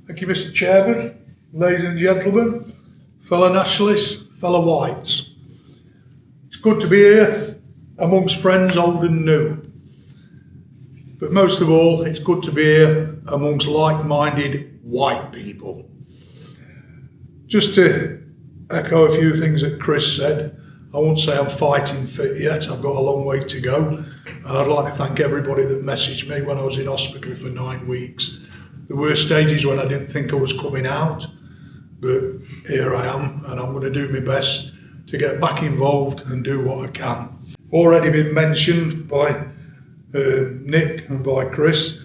Thank you, Mr. Chairman, ladies and gentlemen, fellow nationalists, fellow whites. It's good to be here amongst friends old and new. But most of all, it's good to be here amongst like-minded white people. Just to echo a few things that Chris said, I won't say I'm fighting fit yet, I've got a long way to go. And I'd like to thank everybody that messaged me when I was in hospital for 9 weeks. The worst stages when I didn't think I was coming out, but here I am, and I'm going to do my best to get back involved and do what I can. Already been mentioned by Nick and by Chris.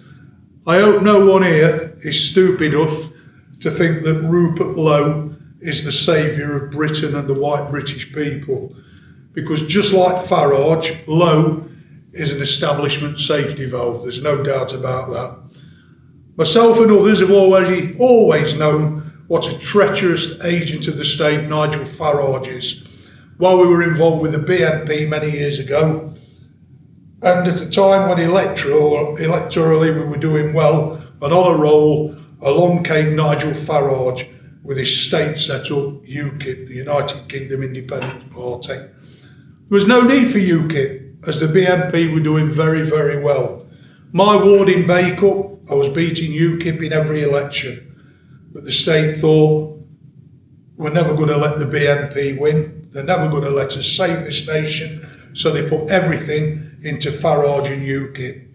I hope no one here is stupid enough to think that Rupert Lowe is the saviour of Britain and the white British people, because just like Farage, Lowe is an establishment safety valve. There's no doubt about that. Myself and others have always known what a treacherous agent of the state Nigel Farage is, while we were involved with the BNP many years ago. And at the time when electorally we were doing well and on a roll, along came Nigel Farage with his state set up UKIP, the United Kingdom Independence Party. There was no need for UKIP, as the BNP were doing very, very well. My ward in Bacup, I was beating UKIP in every election, but the state thought, we're never going to let the BNP win, they're never going to let us save this nation, so they put everything into Farage and UKIP.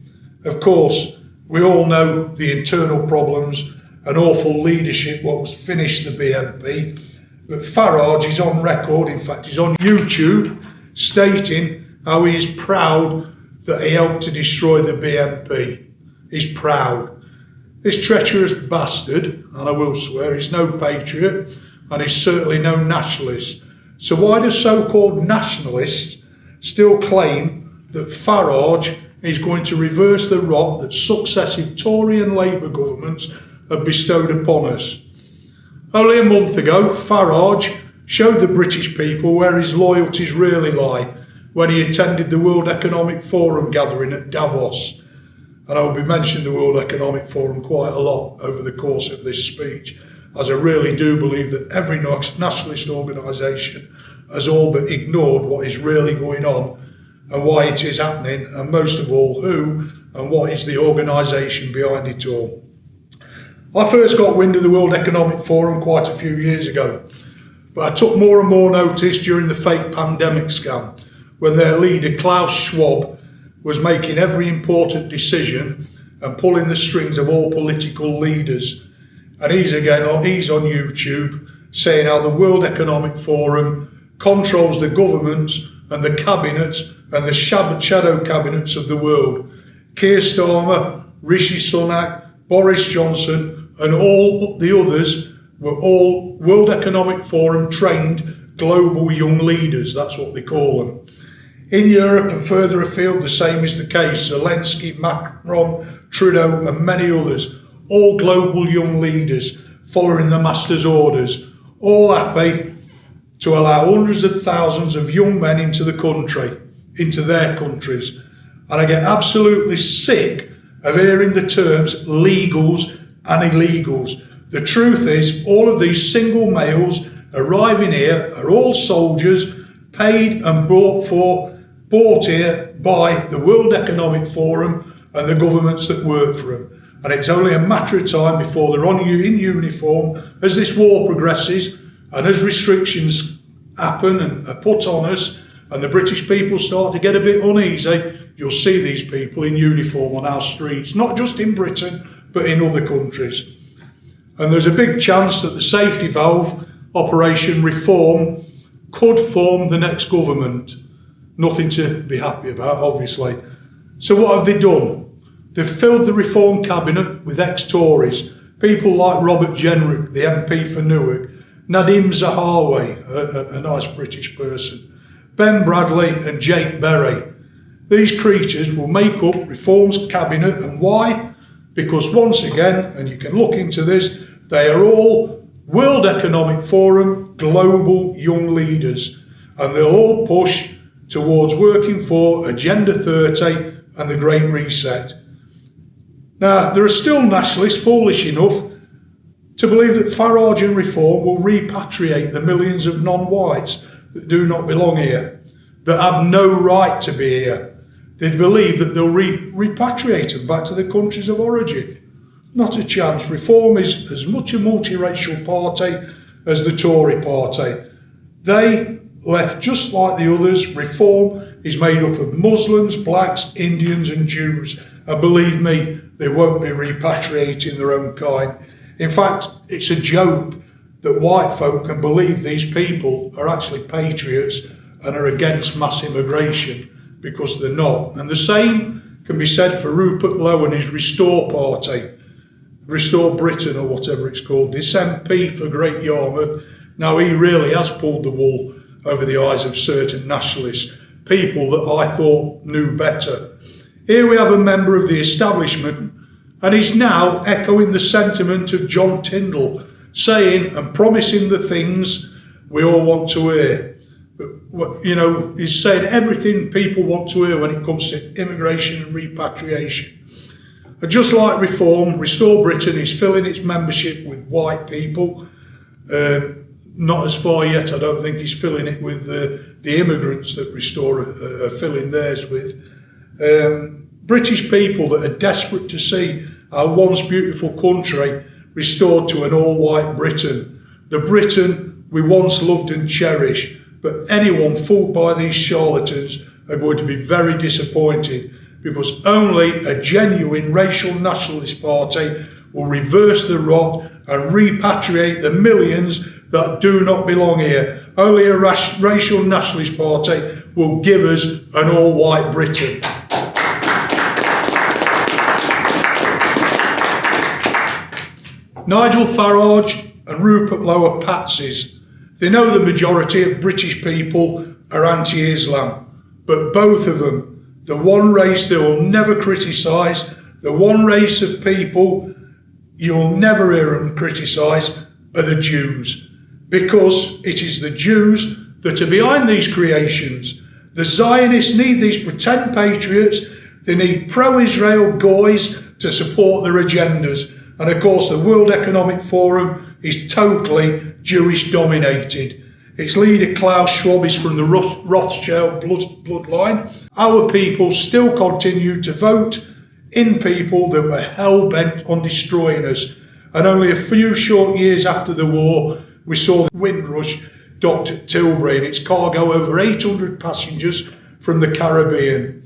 Of course, we all know the internal problems and awful leadership what was finished the BNP, but Farage is on record, in fact he's on YouTube, stating how he is proud that he helped to destroy the BNP. He's proud. This treacherous bastard, and I will swear, he's no patriot and he's certainly no nationalist. So why do so-called nationalists still claim that Farage is going to reverse the rot that successive Tory and Labour governments have bestowed upon us? Only a month ago, Farage showed the British people where his loyalties really lie when he attended the World Economic Forum gathering at Davos. And I will be mentioning the World Economic Forum quite a lot over the course of this speech, as I really do believe that every nationalist organisation has all but ignored what is really going on and why it is happening, and most of all, who and what is the organisation behind it all. I first got wind of the World Economic Forum quite a few years ago, but I took more and more notice during the fake pandemic scam, when their leader Klaus Schwab was making every important decision and pulling the strings of all political leaders. And he's on YouTube saying how the World Economic Forum controls the governments and the cabinets and the shadow cabinets of the world. Keir Starmer, Rishi Sunak, Boris Johnson and all the others were all World Economic Forum trained global young leaders, that's what they call them. In Europe and further afield, the same is the case. Zelensky, Macron, Trudeau and many others, all global young leaders following the master's orders, all happy to allow hundreds of thousands of young men into the country, into their countries. And I get absolutely sick of hearing the terms legals and illegals. The truth is, all of these single males arriving here are all soldiers paid and bought here by the World Economic Forum and the governments that work for them. And it's only a matter of time before they're in uniform as this war progresses and as restrictions happen and are put on us and the British people start to get a bit uneasy. You'll see these people in uniform on our streets, not just in Britain, but in other countries. And there's a big chance that the safety valve Operation Reform could form the next government. Nothing to be happy about, obviously. So what have they done? They've filled the Reform Cabinet with ex-Tories, people like Robert Jenrick, the MP for Newark, Nadim Zahawi, a nice British person, Ben Bradley and Jake Berry. These creatures will make up Reform's cabinet, and why? Because once again, and you can look into this, they are all World Economic Forum global young leaders, and they'll all push towards working for Agenda 30 and the Great Reset. Now, there are still nationalists foolish enough To believe that Farage and Reform will repatriate the millions of non-whites that do not belong here, that have no right to be here. They believe that they'll repatriate them back to their countries of origin. Not a chance. Reform is as much a multiracial party as the Tory party. They left just like the others. Reform is made up of Muslims, blacks, Indians and Jews. And believe me, they won't be repatriating their own kind. In fact, it's a joke that white folk can believe these people are actually patriots and are against mass immigration, because they're not. And the same can be said for Rupert Lowe and his Restore Party, Restore Britain or whatever it's called. This MP for Great Yarmouth, now he really has pulled the wool over the eyes of certain nationalists, people that I thought knew better. Here we have a member of the establishment, and he's now echoing the sentiment of John Tyndall, saying and promising the things we all want to hear. But, you know, he's saying everything people want to hear when it comes to immigration and repatriation. And just like Reform, Restore Britain is filling its membership with white people. Not as far yet, I don't think he's filling it with the immigrants that Restore are filling theirs with. British people that are desperate to see our once beautiful country restored to an all-white Britain. The Britain we once loved and cherished. But anyone fooled by these charlatans are going to be very disappointed, because only a genuine racial nationalist party will reverse the rot and repatriate the millions that do not belong here. Only a racial nationalist party will give us an all-white Britain. Nigel Farage and Rupert Lowe are patsies. They know the majority of British people are anti-Islam, but both of them, the one race they will never criticise, the one race of people you'll never hear them criticise, are the Jews. Because it is the Jews that are behind these creations. The Zionists need these pretend patriots. They need pro-Israel goys to support their agendas. And of course, the World Economic Forum is totally Jewish dominated. Its leader, Klaus Schwab, is from the Rothschild bloodline. Our people still continue to vote in people that were hell-bent on destroying us. And only a few short years after the war, we saw the Windrush docked at Tilbury and its cargo over 800 passengers from the Caribbean.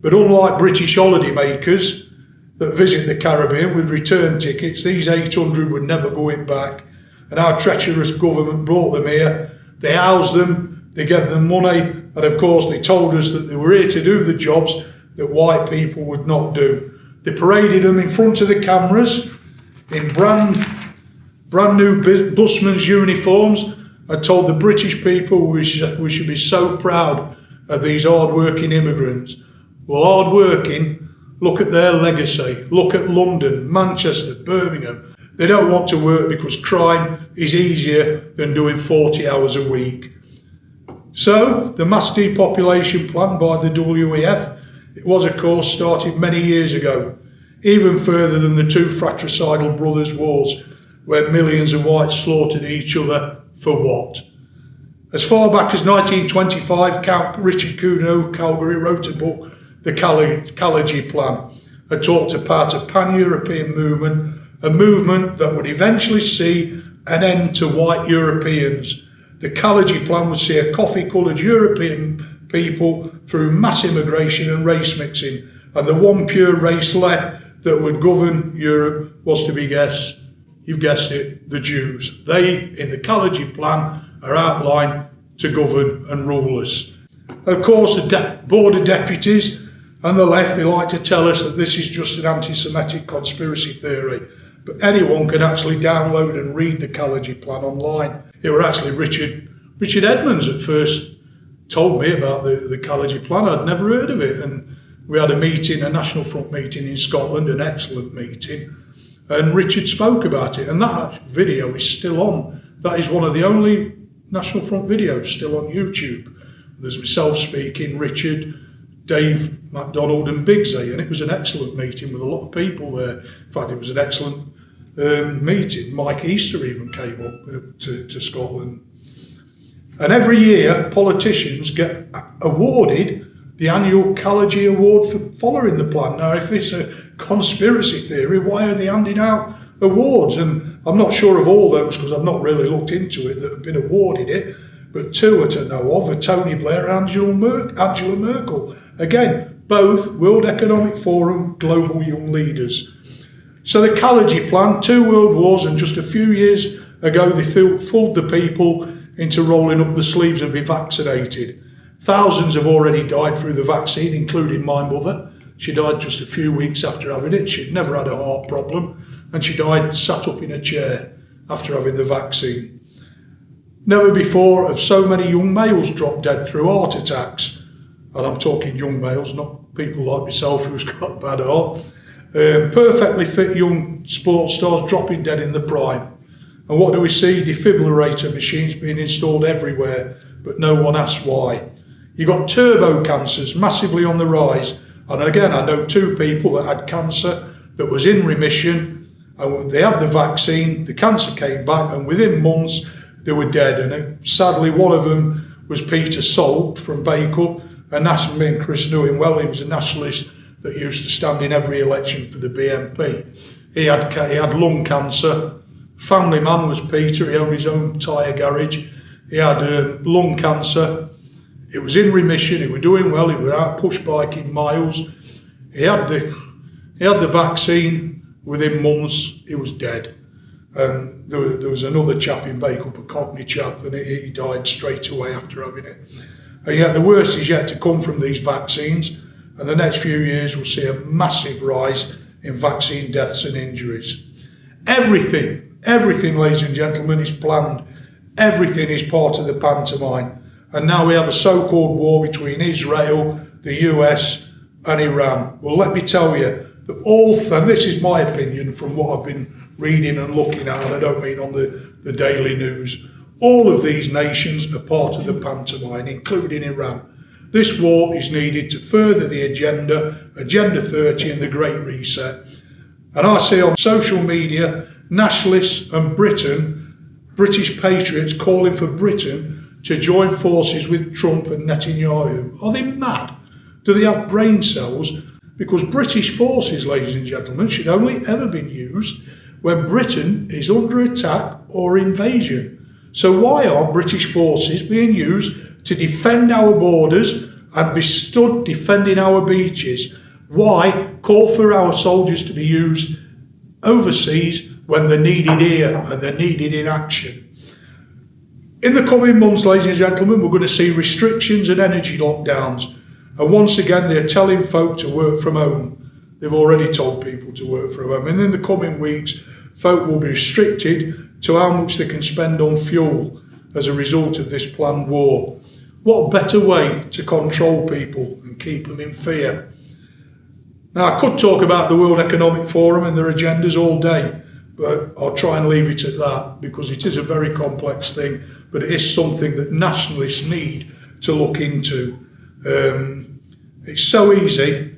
But unlike British holidaymakers that visit the Caribbean with return tickets, these 800 were never going back. And our treacherous government brought them here. They housed them, they gave them money, and of course they told us that they were here to do the jobs that white people would not do. They paraded them in front of the cameras in brand new busman's uniforms and told the British people we should be so proud of these hard-working immigrants. Well, hard-working, look at their legacy. Look at London, Manchester, Birmingham. They don't want to work because crime is easier than doing 40 hours a week. So, the mass depopulation plan by the WEF, it was of course started many years ago, even further than the two fratricidal brothers' wars, where millions of whites slaughtered each other for what? As far back as 1925, Count Richard Kuno Calgary wrote a book, The Kalergi Plan, and talked about a pan-European movement, a movement that would eventually see an end to white Europeans. The Kalergi Plan would see a coffee-coloured European people through mass immigration and race mixing, and the one pure race left that would govern Europe was to be guessed. You've guessed it, the Jews. They, in the Kalergi Plan, are outlined to govern and rule us. Of course, the border deputies and the left, they like to tell us that this is just an anti-Semitic conspiracy theory. But anyone can actually download and read the Kalergi Plan online. It was actually Richard Edmonds at first told me about the Kalergi Plan. I'd never heard of it. And we had a meeting, a National Front meeting in Scotland, an excellent meeting. And Richard spoke about it. And that video is still on. That is one of the only National Front videos still on YouTube. There's myself speaking, Richard, Dave MacDonald and Bigsy, and it was an excellent meeting with a lot of people there. In fact, it was an excellent meeting, Mike Easter even came up to Scotland. And every year, politicians get awarded the annual Callagher Award for following the plan. Now, if it's a conspiracy theory, why are they handing out awards? And I'm not sure of all those, because I've not really looked into it, that have been awarded it, but two are to know of, are Tony Blair and Angela Merkel. Again, both World Economic Forum global young leaders. So the Callagher plan, 2 world wars, and just a few years ago they fooled the people into rolling up the sleeves and be vaccinated. Thousands have already died through the vaccine, including my mother. She died just a few weeks after having it. She'd never had a heart problem, and she died sat up in a chair after having the vaccine. Never before have so many young males dropped dead through heart attacks. And I'm talking young males, not people like myself who's got a bad heart. Perfectly fit young sports stars dropping dead in the prime. And what do we see? Defibrillator machines being installed everywhere, but no one asks why. You've got turbo cancers massively on the rise. And again, I know 2 people that had cancer that was in remission, and they had the vaccine, the cancer came back, and within months they were dead. And sadly, one of them was Peter Salt from Bacup, and me and Chris knew him well. He was a nationalist that used to stand in every election for the BNP. He had lung cancer. Family man was Peter. He owned his own tyre garage. He had lung cancer. It was in remission. He was doing well. He was out push biking miles. He had the vaccine. Within months, he was dead. And there was another chap in Bacup, a Cockney chap, and he died straight away after having it. And yet the worst is yet to come from these vaccines. And the next few years we'll see a massive rise in vaccine deaths and injuries. Everything, ladies and gentlemen, is planned. Everything is part of the pantomime. And now we have a so-called war between Israel, the US and Iran. Well, let me tell you that and this is my opinion from what I've been reading and looking at, and I don't mean on the daily news, all of these nations are part of the pantomime, including Iran. This war is needed to further the Agenda 30 and the Great Reset. And I see on social media, nationalists and British patriots calling for Britain to join forces with Trump and Netanyahu. Are they mad? Do they have brain cells? Because British forces, ladies and gentlemen, should only ever be used when Britain is under attack or invasion. So why aren't British forces being used to defend our borders and be stood defending our beaches? Why call for our soldiers to be used overseas when they're needed here and they're needed in action? In the coming months, ladies and gentlemen, we're going to see restrictions and energy lockdowns. And once again, they're telling folk to work from home. They've already told people to work from home. And in the coming weeks, folk will be restricted to how much they can spend on fuel as a result of this planned war. What better way to control people and keep them in fear? Now, I could talk about the World Economic Forum and their agendas all day, but I'll try and leave it at that because it is a very complex thing, but it is something that nationalists need to look into. It's so easy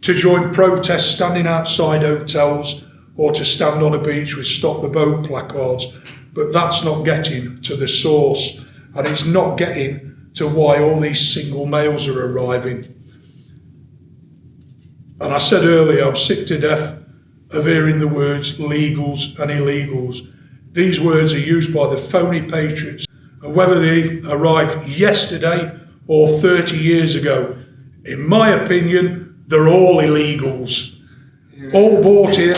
to join protests standing outside hotels or to stand on a beach with Stop the Boat placards, but that's not getting to the source, and it's not getting to why all these single males are arriving. And I said earlier, I'm sick to death of hearing the words legals and illegals. These words are used by the phony patriots, and whether they arrived yesterday or 30 years ago, in my opinion, they're all illegals. All bought here.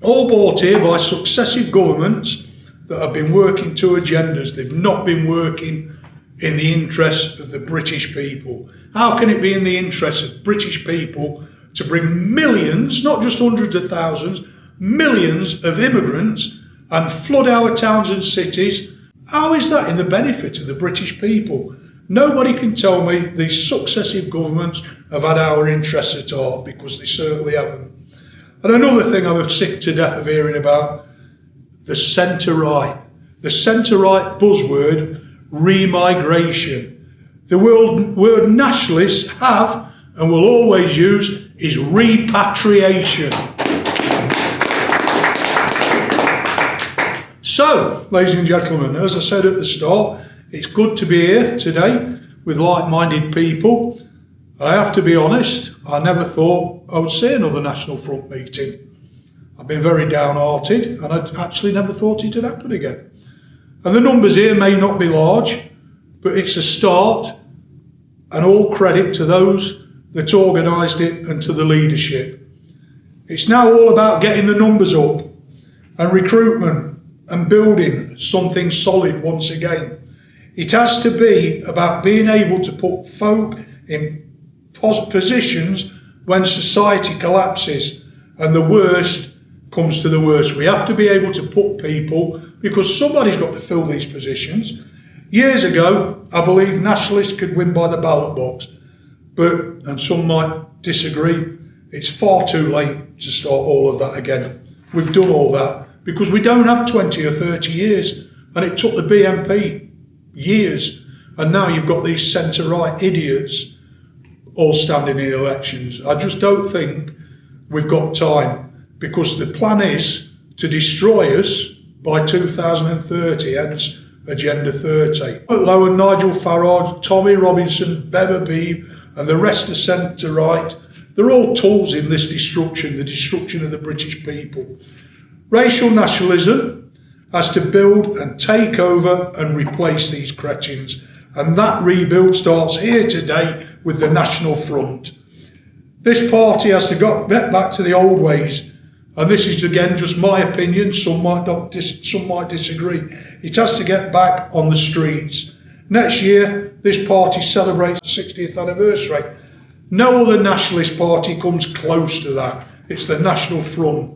All bought here by successive governments that have been working to agendas. They've not been working in the interests of the British people. How can it be in the interests of British people to bring millions, not just hundreds of thousands, millions of immigrants and flood our towns and cities? How is that in the benefit of the British people? Nobody can tell me these successive governments have had our interests at heart, because they certainly haven't. And another thing I'm sick to death of hearing about, the centre-right. The centre-right buzzword, remigration. The word nationalists have and will always use is repatriation. So, ladies and gentlemen, as I said at the start, it's good to be here today with like-minded people. I have to be honest, I never thought I would see another National Front meeting. I've been very downhearted, and I actually never thought it would happen again. And the numbers here may not be large, but it's a start, and all credit to those that organised it and to the leadership. It's now all about getting the numbers up and recruitment and building something solid once again. It has to be about being able to put folk in positions when society collapses and the worst comes to the worst. We have to be able to put people, because somebody's got to fill these positions. Years ago, I believe nationalists could win by the ballot box, and some might disagree, it's far too late to start all of that again. We've done all that because we don't have 20 or 30 years, and it took the BNP years, and now you've got these centre-right idiots all standing in elections. I just don't think we've got time, because the plan is to destroy us by 2030, hence Agenda 30. Lowe and Nigel Farage, Tommy Robinson, Beba Beeb and the rest of centre-right, they're all tools in this destruction, the destruction of the British people. Racial nationalism has to build and take over and replace these cretins, and that rebuild starts here today with the National Front. This party has to get back to the old ways, and this is again just my opinion, some might disagree. It has to get back on the streets. Next year, this party celebrates its 60th anniversary. No other nationalist party comes close to that. It's the National Front.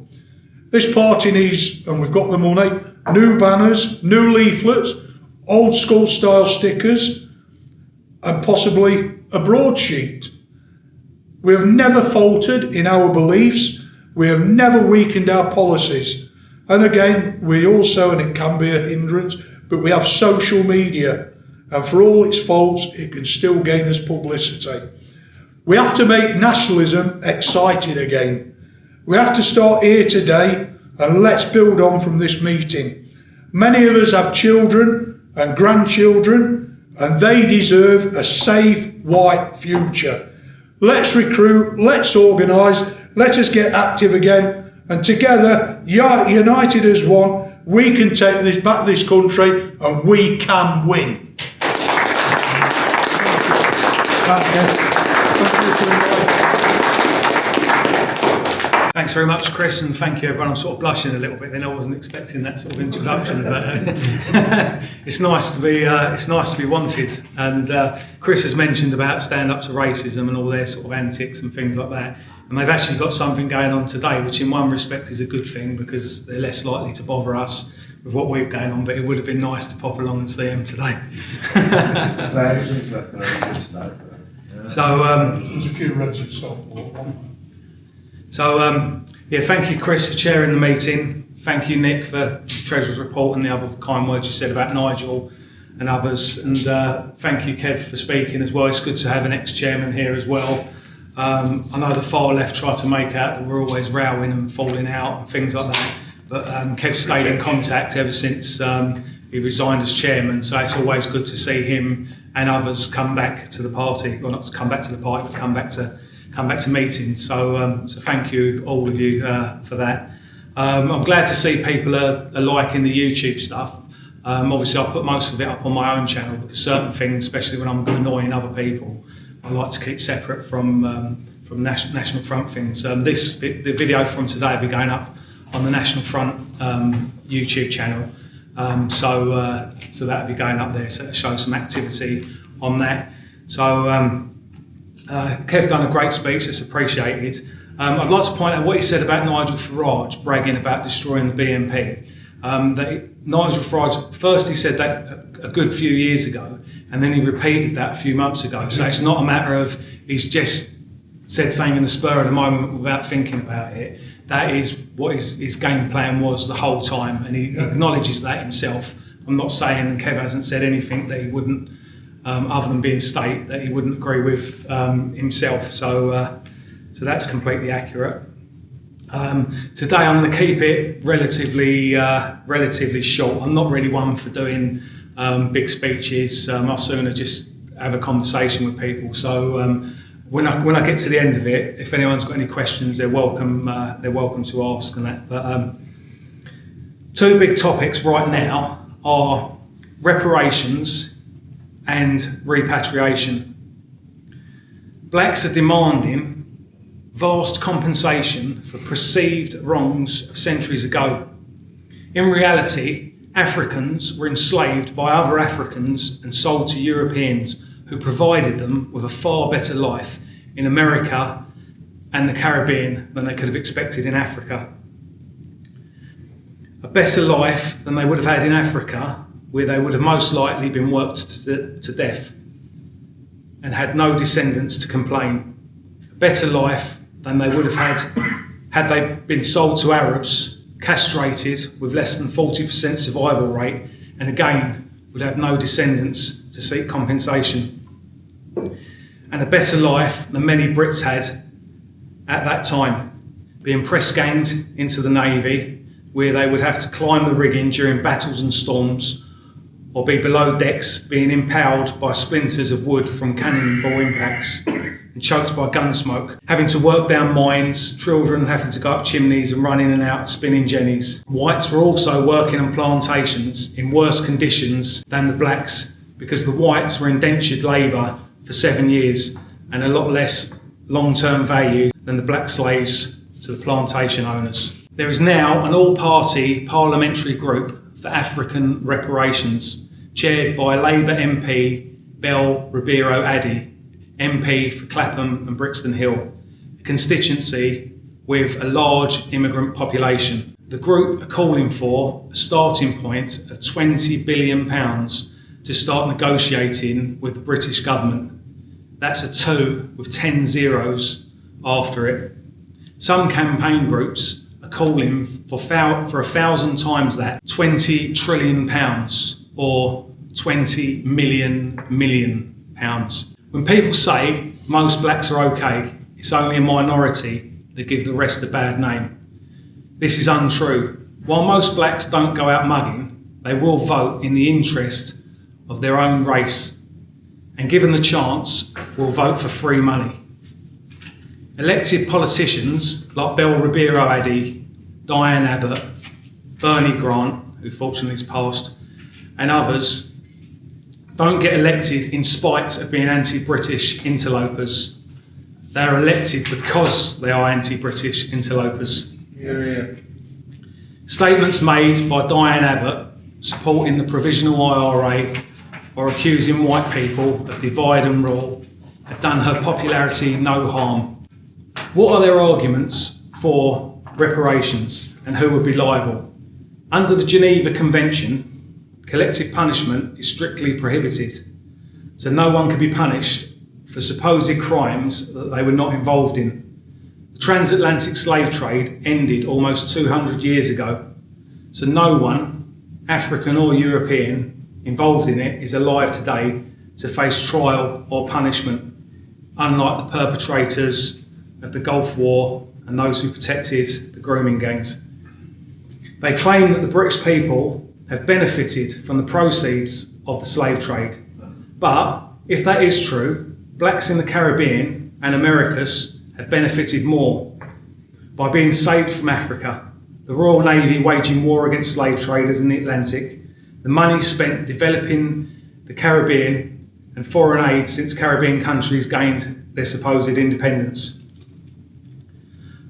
This party needs, and we've got the money, new banners, new leaflets, old school style stickers, and possibly a broadsheet. We have never faltered in our beliefs. We have never weakened our policies. And again, we also, and it can be a hindrance, but we have social media. And for all its faults, it can still gain us publicity. We have to make nationalism exciting again. We have to start here today, and let's build on from this meeting. Many of us have children and grandchildren, and they deserve a safe, white future. Let's recruit, let's organise, let us get active again, and together, united as one, we can take back this country, and we can win. Thanks very much, Chris, and thank you, everyone. I'm sort of blushing a little bit. Then I wasn't expecting that sort of introduction, but it's nice to be wanted. And Chris has mentioned about stand up to racism and all their sort of antics and things like that. And they've actually got something going on today, which in one respect is a good thing because they're less likely to bother us with what we've going on. But it would have been nice to pop along and see them today. So there's a few reds at Stockport. Yeah, thank you, Chris, for chairing the meeting. Thank you, Nick, for the Treasurer's report and the other kind words you said about Nigel and others. And thank you, Kev, for speaking as well. It's good to have an ex-chairman here as well. I know the far left try to make out that we're always rowing and falling out and things like that. But Kev stayed in contact ever since he resigned as chairman. So it's always good to see him and others come back to the party. Well, not to come back to the party, but come back to meetings. So thank you, all of you, for that. I'm glad to see people are liking the YouTube stuff. Obviously, I put most of it up on my own channel because certain things, especially when I'm annoying other people, I like to keep separate from National Front things. The video from today will be going up on the National Front YouTube channel. So that'll be going up there, so to show some activity on that. So Kev done a great speech, it's appreciated. I'd like to point out what he said about Nigel Farage bragging about destroying the BNP. Nigel Farage, first he said that a good few years ago, and then he repeated that a few months ago. So it's not a matter of he's just said something in the spur of the moment without thinking about it. That is what his game plan was the whole time, and he acknowledges that himself. I'm not saying, and Kev hasn't said anything that he wouldn't, other than being state, that he wouldn't agree with himself. So So that's completely accurate. Today I'm going to keep it relatively short. I'm not really one for doing big speeches. I'll sooner just have a conversation with people. So when I get to the end of it, if anyone's got any questions, they're welcome to ask and that. But two big topics right now are reparations and repatriation. Blacks are demanding vast compensation for perceived wrongs of centuries ago. In reality, Africans were enslaved by other Africans and sold to Europeans who provided them with a far better life in America and the Caribbean than they could have expected in Africa. A better life than they would have had in Africa, where they would have most likely been worked to death and had no descendants to complain. A better life than they would have had they been sold to Arabs, castrated with less than 40% survival rate, and again would have no descendants to seek compensation. And a better life than many Brits had at that time, being press-ganged into the Navy, where they would have to climb the rigging during battles and storms, or be below decks, being impaled by splinters of wood from cannonball impacts and choked by gun smoke, having to work down mines, children having to go up chimneys and run in and out spinning jennies. Whites were also working on plantations in worse conditions than the blacks, because the whites were indentured labour for 7 years and a lot less long-term value than the black slaves to the plantation owners. There is now an all-party parliamentary group for African reparations, chaired by Labour MP Bell Ribeiro Addy, MP for Clapham and Brixton Hill, a constituency with a large immigrant population. The group are calling for a starting point of £20 billion to start negotiating with the British government. That's a 2 with 10 zeros after it. Some campaign groups are calling for 1,000 times that, £20 trillion or 20 million pounds. When people say most blacks are okay, it's only a minority that give the rest a bad name. This is untrue. While most blacks don't go out mugging, they will vote in the interest of their own race, and given the chance, will vote for free money. Elected politicians like Bell Ribeiro Addy, Diane Abbott, Bernie Grant, who fortunately has passed, and others don't get elected in spite of being anti-British interlopers. They are elected because they are anti-British interlopers. Yeah. Statements made by Diane Abbott supporting the provisional IRA or accusing white people of divide and rule have done her popularity no harm. What are their arguments for reparations and who would be liable? Under the Geneva Convention, collective punishment is strictly prohibited, so no one can be punished for supposed crimes that they were not involved in. The transatlantic slave trade ended almost 200 years ago, so no one, African or European, involved in it is alive today to face trial or punishment, unlike the perpetrators of the Gulf War and those who protected the grooming gangs. They claim that the British people have benefited from the proceeds of the slave trade. But if that is true, blacks in the Caribbean and Americas have benefited more by being saved from Africa, the Royal Navy waging war against slave traders in the Atlantic, the money spent developing the Caribbean, and foreign aid since Caribbean countries gained their supposed independence.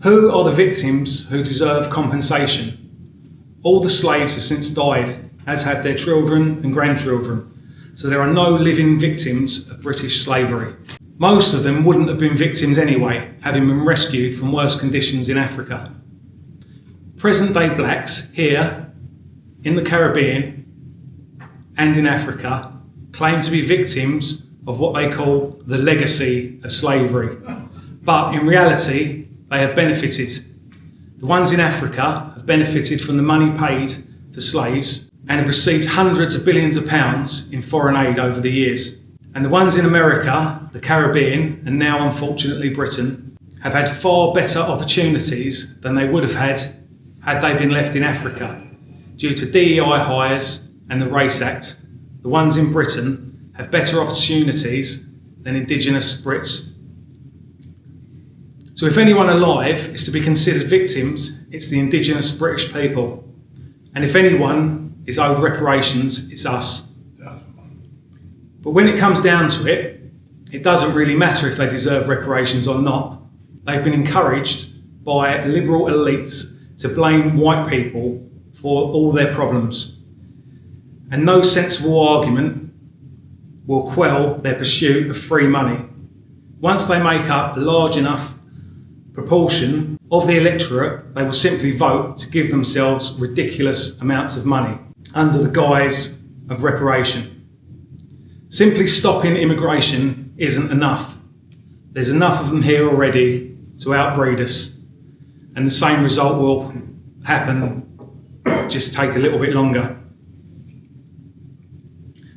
Who are the victims who deserve compensation? All the slaves have since died, as have their children and grandchildren, so there are no living victims of British slavery. Most of them wouldn't have been victims anyway, having been rescued from worse conditions in Africa. Present-day blacks here, in the Caribbean and in Africa, claim to be victims of what they call the legacy of slavery. But in reality, they have benefited. The ones in Africa have benefited from the money paid for slaves and have received hundreds of billions of pounds in foreign aid over the years. And the ones in America, the Caribbean, and now unfortunately Britain, have had far better opportunities than they would have had they been left in Africa. Due to DEI hires and the Race Act, the ones in Britain have better opportunities than Indigenous Brits. So if anyone alive is to be considered victims, it's the Indigenous British people. And if anyone is owed reparations, it's us. But when it comes down to it, it doesn't really matter if they deserve reparations or not. They've been encouraged by liberal elites to blame white people for all their problems. And no sensible argument will quell their pursuit of free money. Once they make up a large enough proportion of the electorate, they will simply vote to give themselves ridiculous amounts of money under the guise of reparation. Simply stopping immigration isn't enough. There's enough of them here already to outbreed us, and the same result will happen, just take a little bit longer.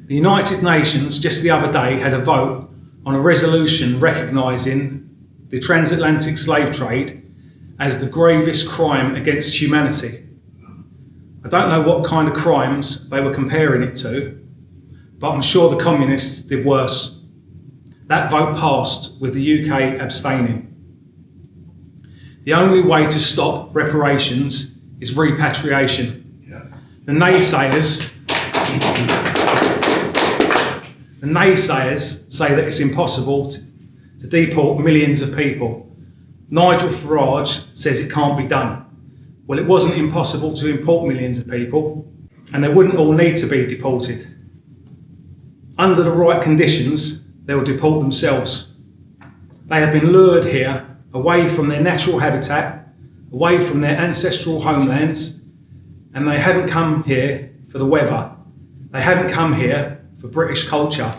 The United Nations just the other day had a vote on a resolution recognising the transatlantic slave trade as the gravest crime against humanity. I don't know what kind of crimes they were comparing it to, but I'm sure the communists did worse. That vote passed with the UK abstaining. The only way to stop reparations is repatriation. The naysayers say that it's impossible to deport millions of people. Nigel Farage says it can't be done. Well, it wasn't impossible to import millions of people, and they wouldn't all need to be deported. Under the right conditions, they'll deport themselves. They have been lured here away from their natural habitat, away from their ancestral homelands, and they hadn't come here for the weather. They hadn't come here for British culture.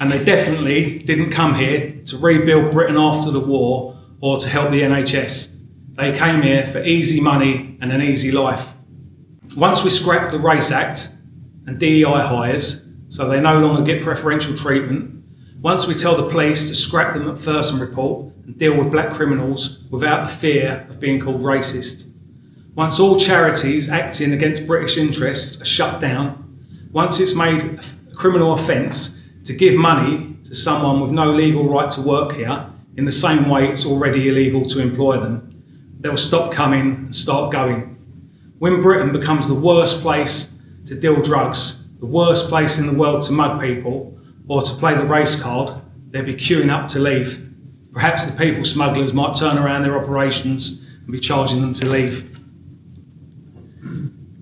And they definitely didn't come here to rebuild Britain after the war or to help the NHS. They came here for easy money and an easy life. Once we scrap the Race Act and DEI hires, so they no longer get preferential treatment, once we tell the police to scrap the McPherson report and deal with black criminals without the fear of being called racist, once all charities acting against British interests are shut down, once it's made a criminal offence to give money to someone with no legal right to work here in the same way it's already illegal to employ them, they'll stop coming and start going. When Britain becomes the worst place to deal drugs, the worst place in the world to mug people, or to play the race card, they'll be queuing up to leave. Perhaps the people smugglers might turn around their operations and be charging them to leave.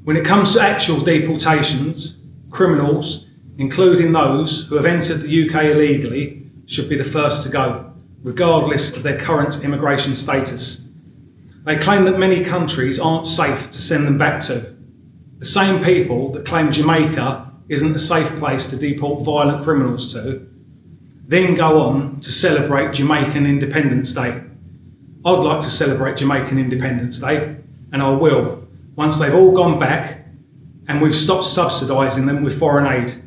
When it comes to actual deportations, criminals, including those who have entered the UK illegally, should be the first to go, regardless of their current immigration status. They claim that many countries aren't safe to send them back to. The same people that claim Jamaica isn't a safe place to deport violent criminals to, then go on to celebrate Jamaican Independence Day. I'd like to celebrate Jamaican Independence Day, and I will, once they've all gone back and we've stopped subsidising them with foreign aid.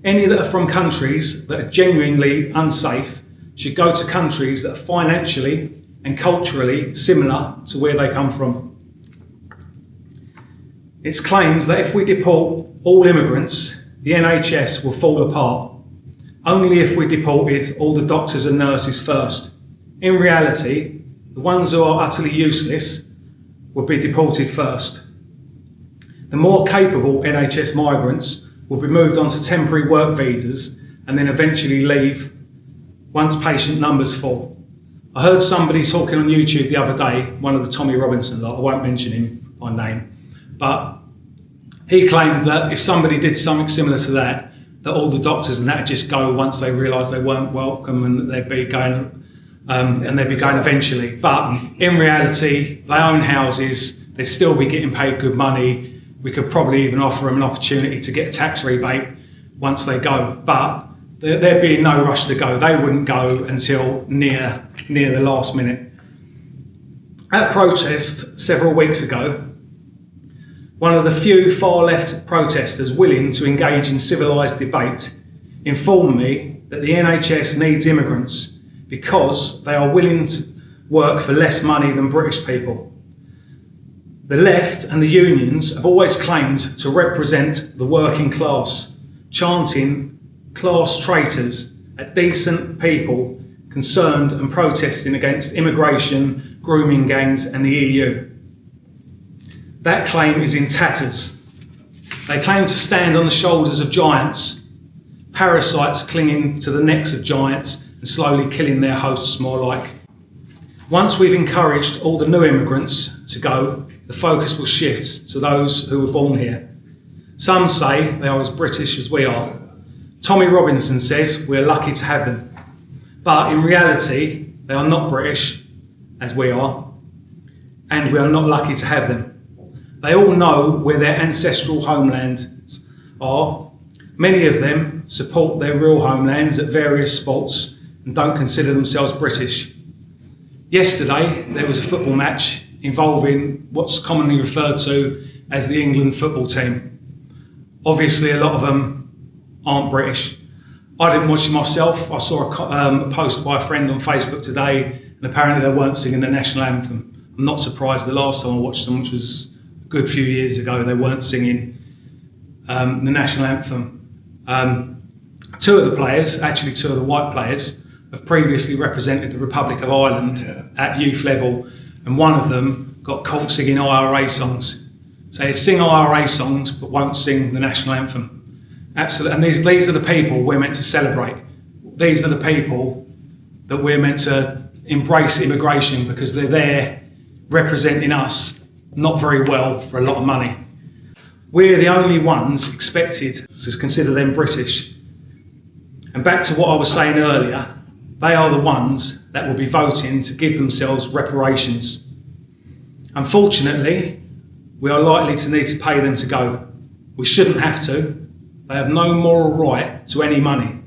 Any that are from countries that are genuinely unsafe should go to countries that are financially and culturally similar to where they come from. It's claimed that if we deport all immigrants, the NHS will fall apart. Only if we deported all the doctors and nurses first. In reality, the ones who are utterly useless will be deported first. The more capable NHS migrants will be moved onto temporary work visas and then eventually leave once patient numbers fall. I heard somebody talking on YouTube the other day, one of the Tommy Robinson lot, I won't mention him by name, but he claimed that if somebody did something similar to that all the doctors and that would just go once they realised they weren't welcome and they'd be going eventually. But in reality, they own houses, they'd still be getting paid good money. We could probably even offer them an opportunity to get a tax rebate once they go. But there'd be no rush to go. They wouldn't go until near the last minute. At a protest several weeks ago, one of the few far-left protesters willing to engage in civilised debate informed me that the NHS needs immigrants because they are willing to work for less money than British people. The left and the unions have always claimed to represent the working class, chanting class traitors at decent people concerned and protesting against immigration, grooming gangs and the EU. That claim is in tatters. They claim to stand on the shoulders of giants, parasites clinging to the necks of giants and slowly killing their hosts more like. Once we've encouraged all the new immigrants to go, the focus will shift to those who were born here. Some say they are as British as we are. Tommy Robinson says we're lucky to have them. But in reality, they are not British, as we are, and we are not lucky to have them. They all know where their ancestral homelands are. Many of them support their real homelands at various sports and don't consider themselves British. Yesterday, there was a football match involving what's commonly referred to as the England football team. Obviously, a lot of them aren't British. I didn't watch it myself. I saw a post by a friend on Facebook today, and apparently they weren't singing the national anthem. I'm not surprised. The last time I watched them, which was a good few years ago, they weren't singing the national anthem. Two of the players, actually two of the white players, have previously represented the Republic of Ireland at youth level, and one of them got caught singing IRA songs. So they sing IRA songs but won't sing the national anthem. Absolutely, and these are the people we're meant to celebrate. These are the people that we're meant to embrace immigration because they're there representing us not very well for a lot of money. We're the only ones expected to consider them British. And back to what I was saying earlier, they are the ones that will be voting to give themselves reparations. Unfortunately, we are likely to need to pay them to go. We shouldn't have to. They have no moral right to any money.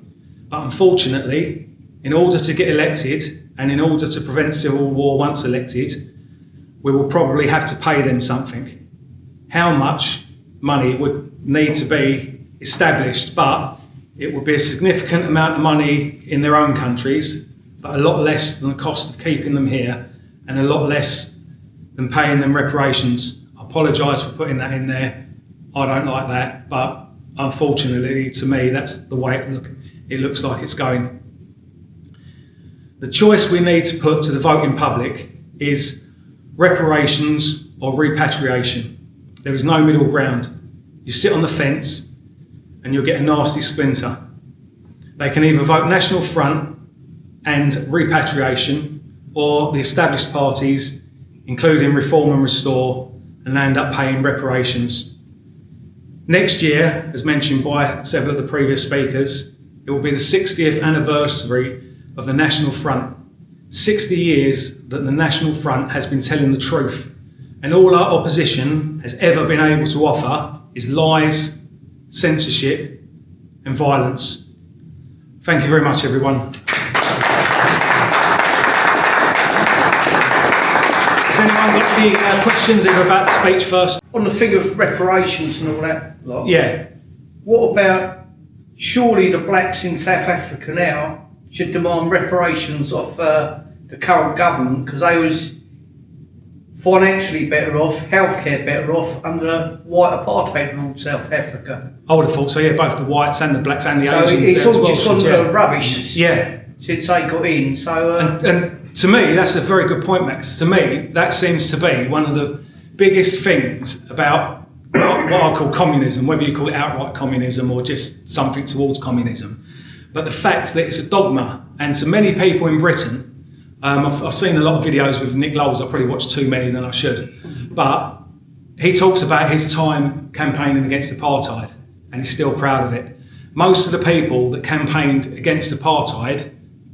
But unfortunately, in order to get elected and in order to prevent civil war once elected, we will probably have to pay them something. How much money would need to be established, but it would be a significant amount of money in their own countries, but a lot less than the cost of keeping them here and a lot less than paying them reparations. I apologise for putting that in there. I don't like that, but unfortunately to me that's the way it looks like it's going. The choice we need to put to the voting public is reparations or repatriation. There is no middle ground. You sit on the fence and you'll get a nasty splinter. They can either vote National Front and repatriation, or the established parties, including Reform and Restore, and end up paying reparations. Next year, as mentioned by several of the previous speakers, it will be the 60th anniversary of the National Front. 60 years that the National Front has been telling the truth, and all our opposition has ever been able to offer is lies, censorship and violence. Thank you very much, everyone. Has anyone got any questions either about the speech first? On the thing of reparations and all that lot, Yeah. what about, surely the blacks in South Africa now should demand reparations off the current government because they was financially better off, healthcare better off under white apartheid ruled South Africa. I would have thought so, yeah, both the whites and the blacks and the So Asians it's there as all well, just gone yeah. to rubbish Yeah. since they got in. So And to me, that's a very good point, Max. To me, that seems to be one of the biggest things about what I call communism, whether you call it outright communism or just something towards communism. But the fact that it's a dogma, and to many people in Britain, I've seen a lot of videos with Nick Lowes. I probably watched too many than I should. But he talks about his time campaigning against apartheid, and he's still proud of it. Most of the people that campaigned against apartheid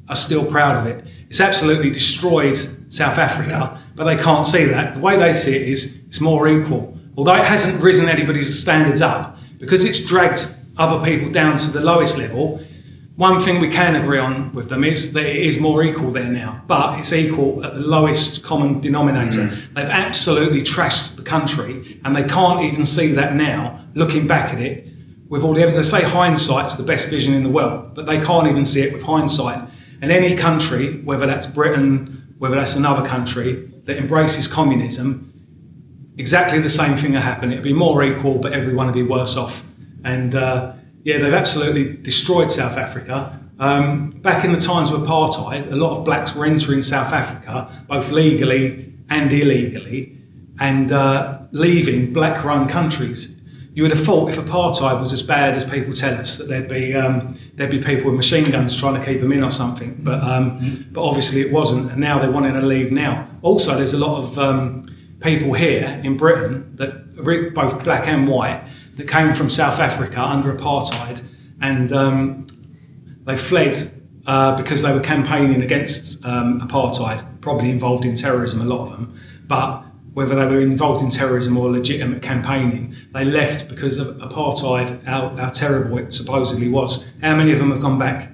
are still proud of it. It's absolutely destroyed South Africa, but they can't see that. The way they see it is it's more equal. Although it hasn't risen anybody's standards up, because it's dragged other people down to the lowest level, one thing we can agree on with them is that it is more equal there now, but it's equal at the lowest common denominator. They've absolutely trashed the country, and they can't even see that now, looking back at it with all the evidence. They say hindsight's the best vision in the world, but they can't even see it with hindsight. And any country, whether that's Britain, whether that's another country, that embraces communism, exactly the same thing will happen. It'll be more equal, but everyone will be worse off. And they've absolutely destroyed South Africa. Back in the times of apartheid, a lot of blacks were entering South Africa, both legally and illegally, and leaving black-run countries. You would have thought if apartheid was as bad as people tell us, that there'd be people with machine guns trying to keep them in or something. But obviously it wasn't, and now they're wanting to leave now. Also, there's a lot of people here in Britain that are both black and white that came from South Africa under apartheid, and they fled because they were campaigning against apartheid, probably involved in terrorism, a lot of them. But whether they were involved in terrorism or legitimate campaigning, they left because of apartheid, how terrible it supposedly was. How many of them have gone back?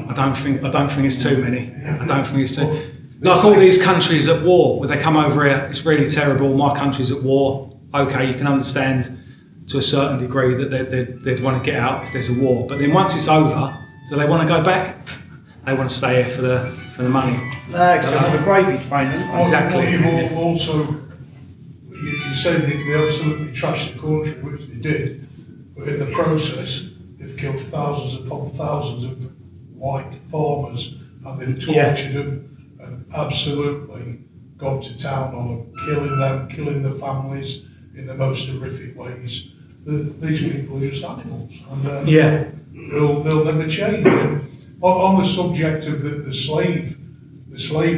I don't think it's too many. I don't think it's too. Like all these countries at war, where they come over here, it's really terrible. My country's at war. Okay, you can understand to a certain degree that they'd want to get out if there's a war. But then once it's over, do they want to go back? They want to stay here for the money. No, it's the gravy training. Exactly. You've also, you said that they absolutely trashed the country, which they did, but in the process, they've killed thousands upon thousands of white farmers, and they've tortured them, and absolutely gone to town on them, killing the families in the most horrific ways. These people are just animals, and they'll never change. And on the subject of the slave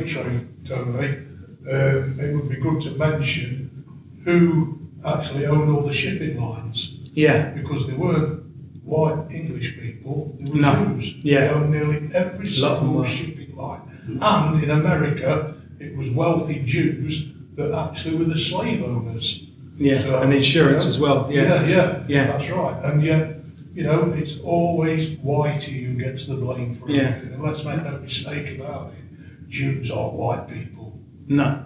trade, Tony, it would be good to mention who actually owned all the shipping lines. Yeah. Because they weren't white English people, they were Jews. Yeah. They owned nearly every single shipping line. And in America, it was wealthy Jews that actually were the slave owners. Yeah, so, and insurance as well. Yeah, that's right. And yet, it's always whitey who gets the blame for everything. And let's make no mistake about it. Jews aren't white people. No.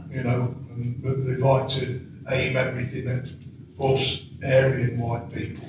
But they like to aim everything at us Aryan white people.